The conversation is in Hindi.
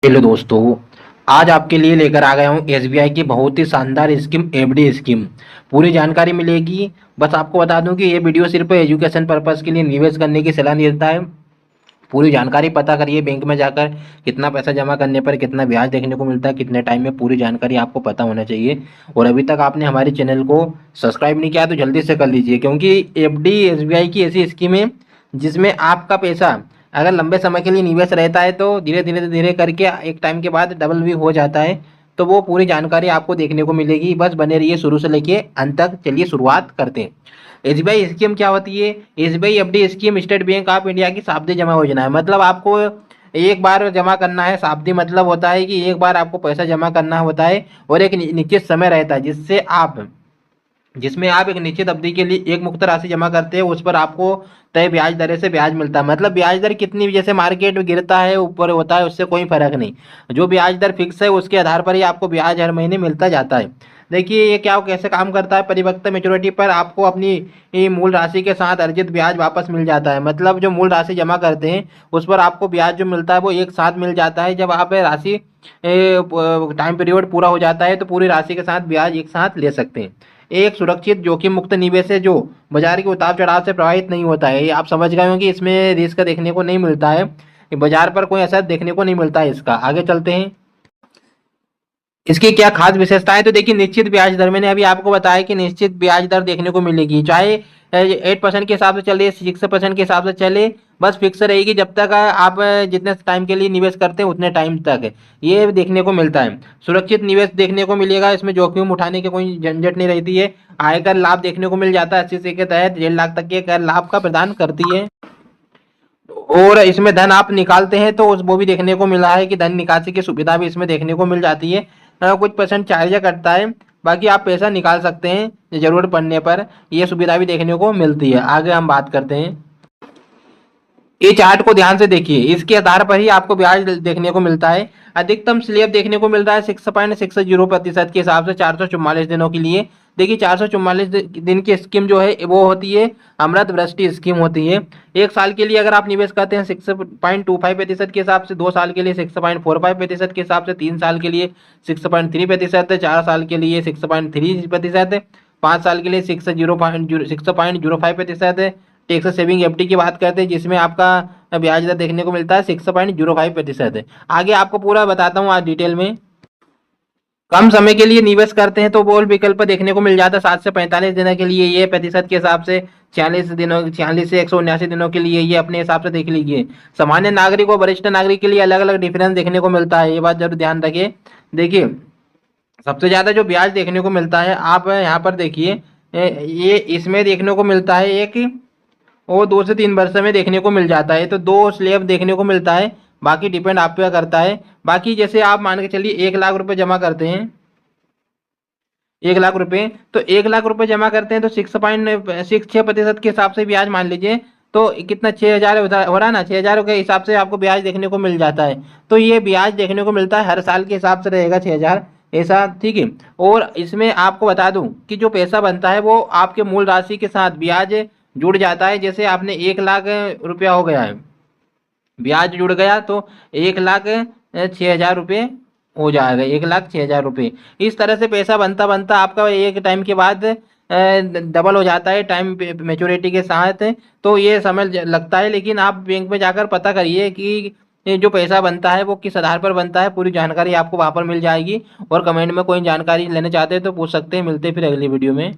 हेलो दोस्तों। आज आपके लिए लेकर आ गया हूँ एसबीआई की बहुत ही शानदार स्कीम एफडी स्कीम। पूरी जानकारी मिलेगी। बस आपको बता दूं कि ये वीडियो सिर्फ एजुकेशन पर्पस के लिए निवेश करने की सलाह नहीं देता है। पूरी जानकारी पता करिए बैंक में जाकर कितना पैसा जमा करने पर कितना ब्याज देखने को मिलता है, कितने टाइम में, पूरी जानकारी आपको पता होना चाहिए। और अभी तक आपने हमारे चैनल को सब्सक्राइब नहीं किया तो जल्दी से कर लीजिए, क्योंकि एफडी एसबीआई की ऐसी स्कीम है जिसमें आपका पैसा अगर लंबे समय के लिए निवेश रहता है तो धीरे धीरे धीरे करके एक टाइम के बाद डबल भी हो जाता है। तो वो पूरी जानकारी आपको देखने को मिलेगी। बस बने रहिए शुरू से लेके अंत तक। चलिए शुरुआत करते हैं। एसबीआई स्कीम क्या होती है? SBI FD scheme state bank of India की सावधि जमा योजना है। मतलब आपको एक बार जमा करना है। सावधि मतलब होता है कि एक बार आपको पैसा जमा करना होता है और एक निश्चित समय रहता है जिसमें आप एक निश्चित अवधि के लिए एक मुक्त राशि जमा करते हैं। उस पर आपको तय ब्याज दर से ब्याज मिलता है। मतलब ब्याज दर कितनी भी, जैसे मार्केट में गिरता है ऊपर होता है, उससे कोई फर्क नहीं। जो ब्याज दर फिक्स है उसके आधार पर ही आपको ब्याज हर महीने मिलता जाता है। देखिए ये क्या कैसे काम करता है। परिपक्वता मैच्योरिटी पर आपको अपनी मूल राशि के साथ अर्जित ब्याज वापस मिल जाता है। मतलब जो मूल राशि जमा करते हैं उस पर आपको ब्याज जो मिलता है वो एक साथ मिल जाता है। जब आप राशि टाइम पीरियड पूरा हो जाता है तो पूरी राशि के साथ ब्याज एक साथ ले सकते हैं। एक सुरक्षित जोखिम मुक्त निवेश है जो बाजार के उतार चढ़ाव से प्रभावित नहीं होता है। ये आप समझ गए होंगे, इसमें रिस्क देखने को नहीं मिलता है। बाजार पर कोई असर देखने को नहीं मिलता है इसका। आगे चलते हैं। इसकी क्या खास विशेषता है? तो देखिए निश्चित ब्याज दर, मैंने अभी आपको बताया कि निश्चित ब्याज दर देखने को मिलेगी। चाहे 8% के हिसाब से चले, 6% के हिसाब से चले, बस फिक्स रहेगी। जब तक आप जितने टाइम के लिए निवेश करते हैं उतने टाइम तक ये देखने को मिलता है। सुरक्षित निवेश देखने को मिलेगा। इसमें जोखिम उठाने की कोई झंझट नहीं रहती है। आयकर लाभ देखने को मिल जाता है। 80 के तहत 1.5 लाख तक के कर लाभ का प्रदान करती है। और इसमें धन आप निकालते हैं तो वो भी देखने को मिला है कि धन निकासी की सुविधा भी इसमें देखने को मिल जाती है। कुछ परसेंट चार्ज कटता है, बाकी आप पैसा निकाल सकते हैं जरूरत पड़ने पर। ये सुविधा भी देखने को मिलती है। आगे हम बात करते हैं। ये चार्ट को ध्यान से देखिए, इसके आधार पर ही आपको ब्याज देखने को मिलता है। अधिकतम स्लैब देखने को मिल रहा है 6.60% के हिसाब से 444 दिनों के लिए। देखिए 444 दिन की स्कीम जो है वो होती है अमृत वृष्टि स्कीम होती है। एक साल के लिए अगर आप निवेश करते हैं 6.25% के हिसाब से, 2 साल के लिए 6.45% के हिसाब से, 3 साल के लिए 6.3%, 4 साल के लिए 6.3%, 5 साल के लिए 6.05%। टैक्स सेविंग एफडी की बात करते हैं जिसमें आपका ब्याज दर देखने को मिलता है 6.05%। आगे आपको पूरा बताता हूँ आज डिटेल में। कम समय के लिए निवेश करते हैं तो वो विकल्प देखने को मिल जाता है 7 से 45 दिनों के लिए। ये प्रतिशत के हिसाब से 46 से 179 दिनों के लिए, ये अपने हिसाब से देख लीजिए। सामान्य नागरिक और वरिष्ठ नागरिक के लिए अलग अलग डिफरेंस देखने को मिलता है, ये बात जरूर ध्यान रखिए। देखिए सबसे ज्यादा जो ब्याज देखने को मिलता है आप यहाँ पर देखिए, ये इसमें देखने को मिलता है एक, वो 2 से 3 वर्ष में देखने को मिल जाता है। तो 2 स्लैब देखने को मिलता है, बाकी डिपेंड आप पे करता है। बाकी जैसे आप मान के चलिए 1 लाख रुपए जमा करते हैं, 1 लाख रुपए, तो 1 लाख रुपए जमा करते हैं तो 6.6% के हिसाब से ब्याज मान लीजिए। तो कितना 6,000 हो रहा है ना, 6,000 के हिसाब से आपको ब्याज देखने को मिल जाता है। तो ये ब्याज देखने को मिलता है, हर साल के हिसाब से रहेगा 6,000 ऐसा, ठीक है। और इसमें आपको बता दूं कि जो पैसा बनता है वो आपके मूल राशि के साथ ब्याज जुड़ जाता है। जैसे आपने 1 लाख रुपया हो गया है, ब्याज जुड़ गया तो 1,06,000 रुपये हो जाएगा, 1,06,000 रुपये। इस तरह से पैसा बनता बनता आपका एक टाइम के बाद डबल हो जाता है टाइम मेच्योरिटी के साथ। तो ये समय लगता है, लेकिन आप बैंक में जाकर पता करिए कि ये जो पैसा बनता है वो किस आधार पर बनता है। पूरी जानकारी आपको वहाँ पर मिल जाएगी। और कमेंट में कोई जानकारी लेना चाहते हैं तो पूछ सकते हैं। मिलते हैं फिर अगली वीडियो में।